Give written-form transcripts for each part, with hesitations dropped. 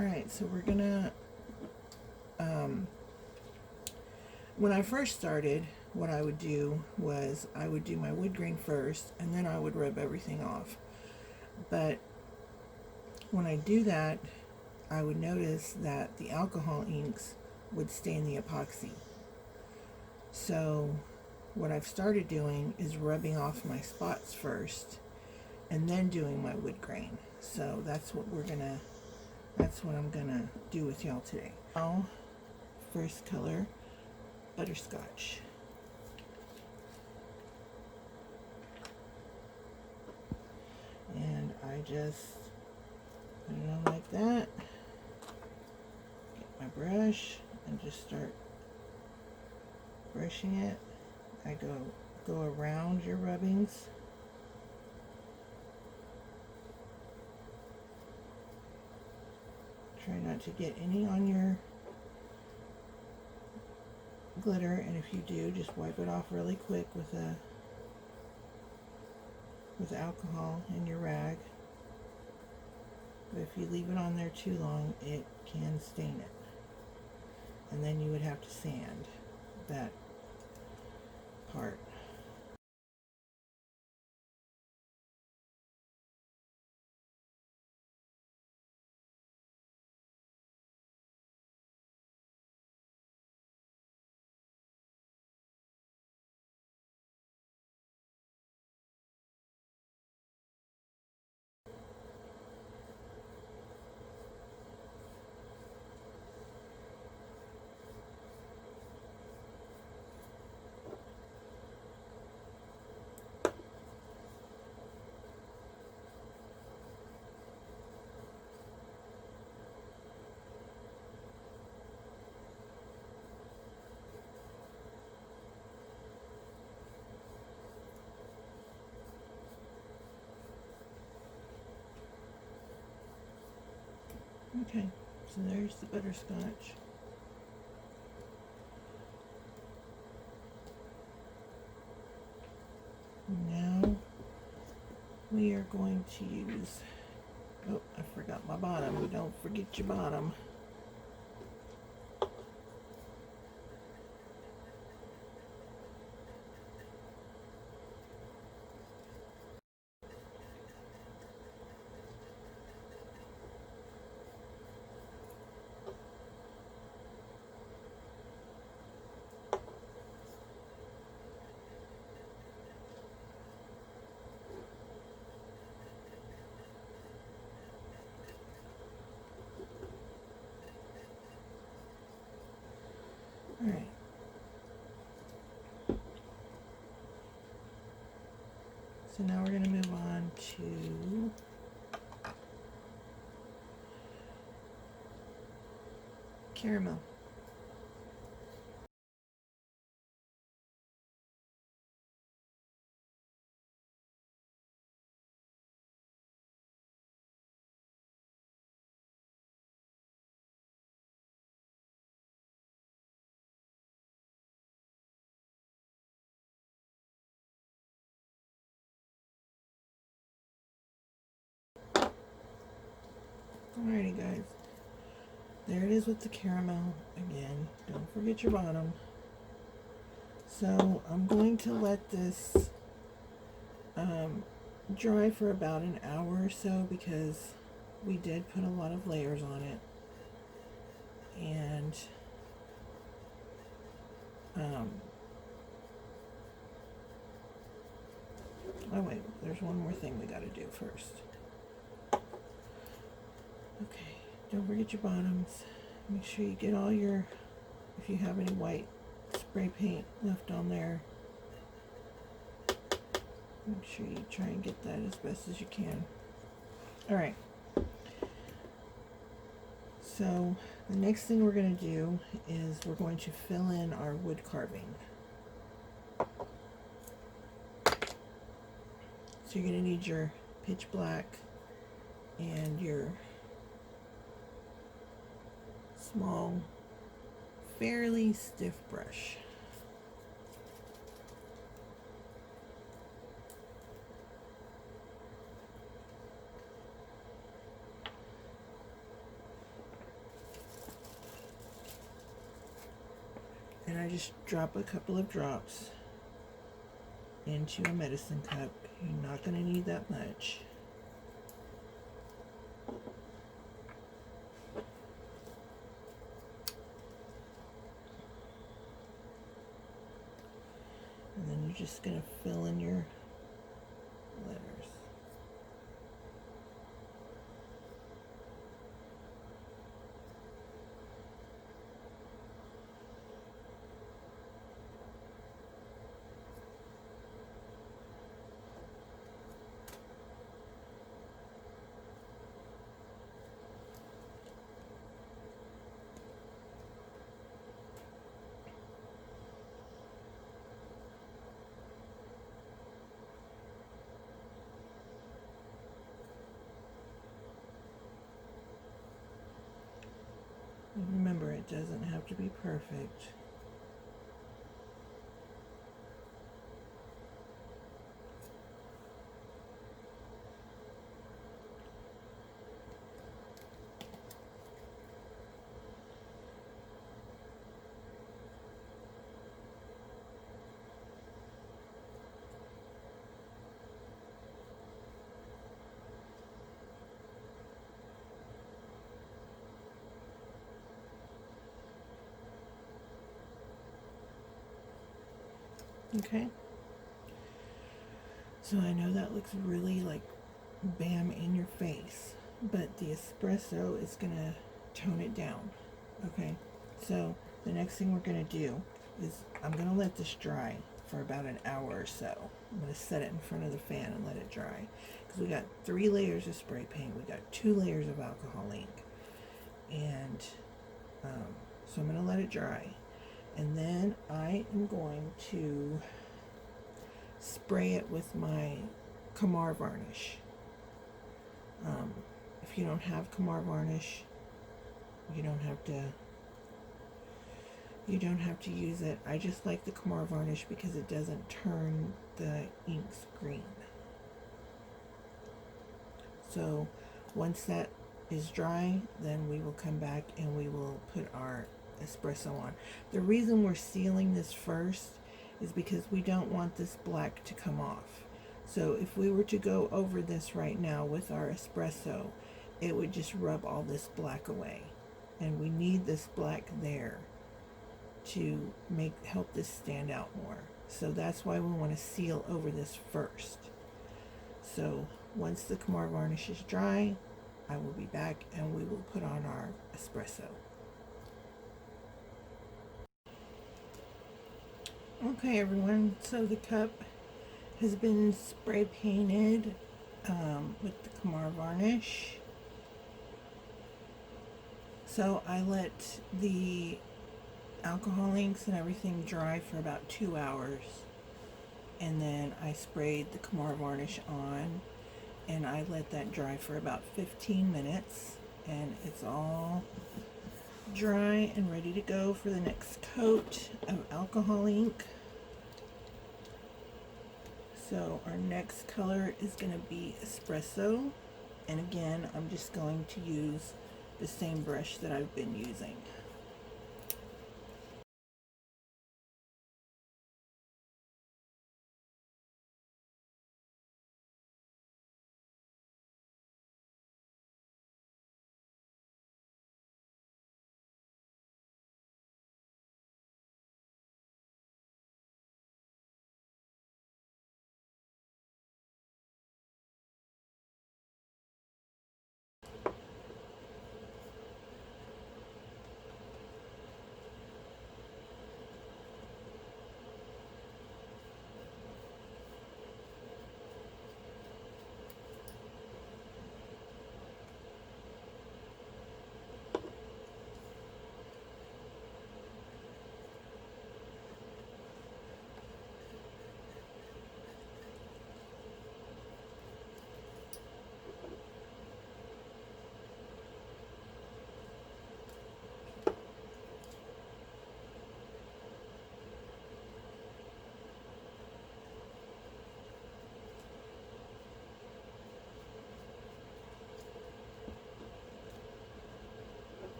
Alright, so we're gonna, when I first started, what I would do was I would do my wood grain first, and then I would rub everything off. But when I do that, I would notice that the alcohol inks would stain the epoxy. So what I've started doing is rubbing off my spots first, and then doing my wood grain. So that's what I'm gonna do with y'all today. Now, first color, butterscotch. And I just put it on like that. Get my brush and just start brushing it. I go around your rubbings. Try not to get any on your glitter, and if you do, just wipe it off really quick with alcohol in your rag. But if you leave it on there too long, it can stain it, and then you would have to sand that part. Okay, so there's the butterscotch. Now we are going to use, oh, I forgot my bottom. Don't forget your bottom. All right. So now we're going to move on to caramel. Alrighty guys, there it is with the caramel again. Don't forget your bottom. So I'm going to let this dry for about an hour or so, because we did put a lot of layers on it. And oh wait, there's one more thing we got to do first. Okay, don't forget your bottoms. Make sure you get all your, if you have any white spray paint left on there, make sure you try and get that as best as you can. Alright, so the next thing we're going to do is we're going to fill in our wood carving. So you're going to need your pitch black and your small, fairly stiff brush. And I just drop a couple of drops into a medicine cup. You're not going to need that much. And then you're just going to fill in your letters. And remember, it doesn't have to be perfect. Okay? So I know that looks really like bam in your face, but the espresso is going to tone it down. Okay? So the next thing we're going to do is I'm going to let this dry for about an hour or so. I'm going to set it in front of the fan and let it dry. Because we got 3 layers of spray paint. We got 2 layers of alcohol ink. And so I'm going to let it dry. And then I am going to spray it with my Kamar varnish. If you don't have Kamar varnish, you don't have to use it. I just like the Kamar varnish because it doesn't turn the inks green. So once that is dry, then we will come back and we will put our espresso on. The reason we're sealing this first is because we don't want this black to come off. So if we were to go over this right now with our espresso, it would just rub all this black away. And we need this black there to help this stand out more. So that's why we want to seal over this first. So once the Kamar varnish is dry, I will be back and we will put on our espresso. Okay everyone, so the cup has been spray painted with the Kamar varnish. So I let the alcohol inks and everything dry for about 2 hours. And then I sprayed the Kamar varnish on and I let that dry for about 15 minutes. And it's all dry and ready to go for the next coat of alcohol ink. So our next color is going to be espresso, and again I'm just going to use the same brush that I've been using.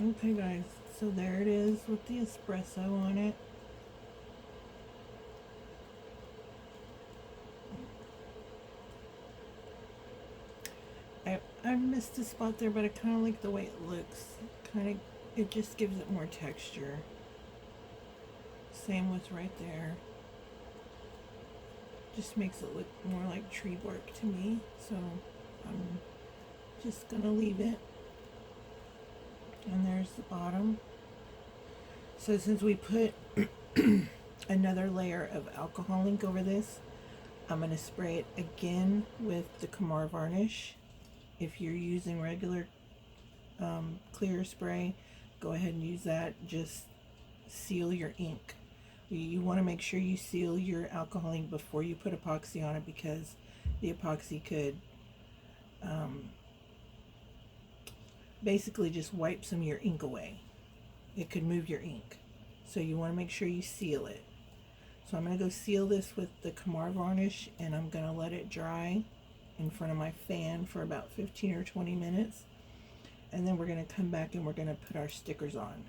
Okay guys, so there it is with the espresso on it. I missed a spot there, but I kind of like the way it looks. Kind of, it just gives it more texture. Same with right there. Just makes it look more like tree bark to me. So I'm just gonna leave it. And there's the bottom. So since we put another layer of alcohol ink over this, I'm gonna spray it again with the Kamar varnish. If you're using regular clear spray, go ahead and use that. Just seal your ink. You want to make sure you seal your alcohol ink before you put epoxy on it, because the epoxy could basically just wipe some of your ink away. It could move your ink. So you want to make sure you seal it. So I'm going to go seal this with the Kamar varnish, and I'm going to let it dry in front of my fan for about 15 or 20 minutes. And then we're going to come back and we're going to put our stickers on.